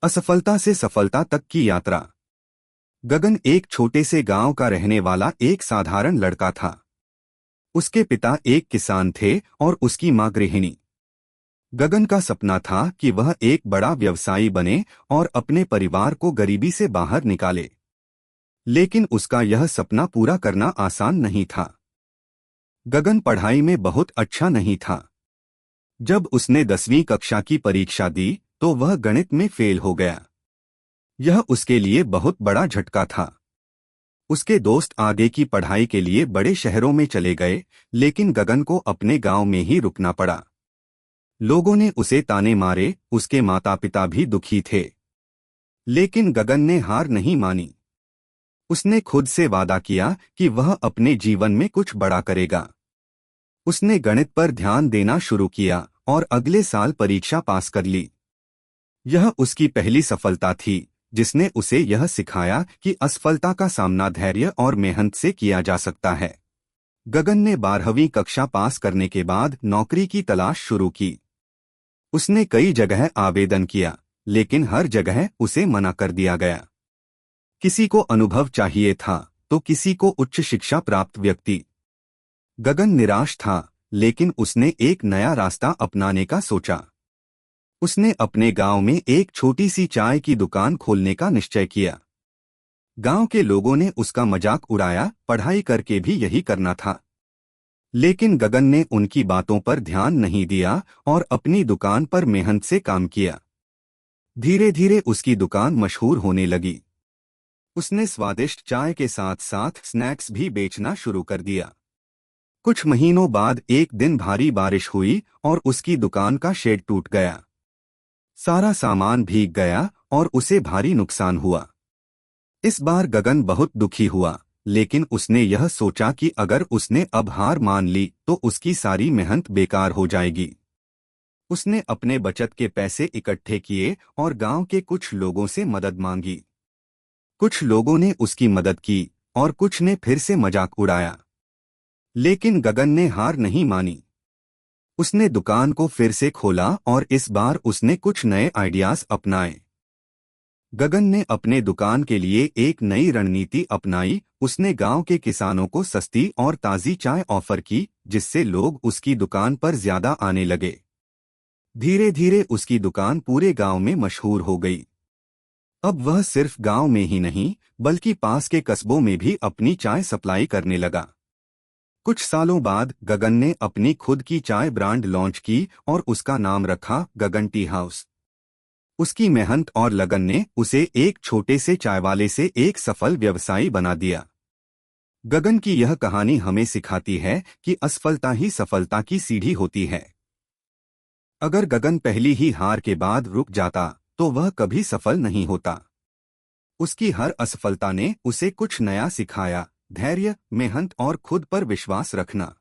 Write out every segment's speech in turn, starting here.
असफलता से सफलता तक की यात्रा। गगन एक छोटे से गांव का रहने वाला एक साधारण लड़का था। उसके पिता एक किसान थे और उसकी मां गृहिणी। गगन का सपना था कि वह एक बड़ा व्यवसायी बने और अपने परिवार को गरीबी से बाहर निकाले। लेकिन उसका यह सपना पूरा करना आसान नहीं था। गगन पढ़ाई में बहुत अच्छा नहीं था। जब उसने 10वीं कक्षा की परीक्षा दी तो वह गणित में फेल हो गया। यह उसके लिए बहुत बड़ा झटका था। उसके दोस्त आगे की पढ़ाई के लिए बड़े शहरों में चले गए, लेकिन गगन को अपने गांव में ही रुकना पड़ा। लोगों ने उसे ताने मारे, उसके माता पिता भी दुखी थे। लेकिन गगन ने हार नहीं मानी। उसने खुद से वादा किया कि वह अपने जीवन में कुछ बड़ा करेगा। उसने गणित पर ध्यान देना शुरू किया और अगले साल परीक्षा पास कर ली। यह उसकी पहली सफलता थी, जिसने उसे यह सिखाया कि असफलता का सामना धैर्य और मेहनत से किया जा सकता है। गगन ने 12वीं कक्षा पास करने के बाद नौकरी की तलाश शुरू की। उसने कई जगह आवेदन किया, लेकिन हर जगह उसे मना कर दिया गया। किसी को अनुभव चाहिए था तो किसी को उच्च शिक्षा प्राप्त व्यक्ति। गगन निराश था, लेकिन उसने एक नया रास्ता अपनाने का सोचा। उसने अपने गांव में एक छोटी सी चाय की दुकान खोलने का निश्चय किया। गांव के लोगों ने उसका मजाक उड़ाया, पढ़ाई करके भी यही करना था। लेकिन गगन ने उनकी बातों पर ध्यान नहीं दिया और अपनी दुकान पर मेहनत से काम किया। धीरे धीरे उसकी दुकान मशहूर होने लगी। उसने स्वादिष्ट चाय के साथ साथ स्नैक्स भी बेचना शुरू कर दिया। कुछ महीनों बाद एक दिन भारी बारिश हुई और उसकी दुकान का शेड टूट गया। सारा सामान भीग गया और उसे भारी नुकसान हुआ। इस बार गगन बहुत दुखी हुआ, लेकिन उसने यह सोचा कि अगर उसने अब हार मान ली तो उसकी सारी मेहनत बेकार हो जाएगी। उसने अपने बचत के पैसे इकट्ठे किए और गांव के कुछ लोगों से मदद मांगी। कुछ लोगों ने उसकी मदद की और कुछ ने फिर से मजाक उड़ाया। लेकिन गगन ने हार नहीं मानी। उसने दुकान को फिर से खोला और इस बार उसने कुछ नए आइडियाज अपनाए। गगन ने अपने दुकान के लिए एक नई रणनीति अपनाई। उसने गांव के किसानों को सस्ती और ताज़ी चाय ऑफर की, जिससे लोग उसकी दुकान पर ज्यादा आने लगे। धीरे धीरे उसकी दुकान पूरे गांव में मशहूर हो गई। अब वह सिर्फ गांव में ही नहीं, बल्कि पास के कस्बों में भी अपनी चाय सप्लाई करने लगा। कुछ सालों बाद गगन ने अपनी खुद की चाय ब्रांड लॉन्च की और उसका नाम रखा गगन टी हाउस। उसकी मेहनत और लगन ने उसे एक छोटे से चायवाले से एक सफल व्यवसायी बना दिया। गगन की यह कहानी हमें सिखाती है कि असफलता ही सफलता की सीढ़ी होती है। अगर गगन पहली ही हार के बाद रुक जाता तो वह कभी सफल नहीं होता। उसकी हर असफलता ने उसे कुछ नया सिखाया, धैर्य, मेहनत और खुद पर विश्वास रखना।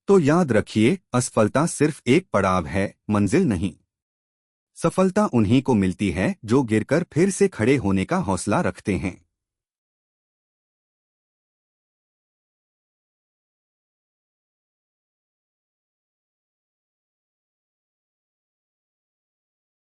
तो याद रखिए, असफलता सिर्फ एक पड़ाव है, मंजिल नहीं। सफलता उन्हीं को मिलती है जो गिरकर फिर से खड़े होने का हौसला रखते हैं।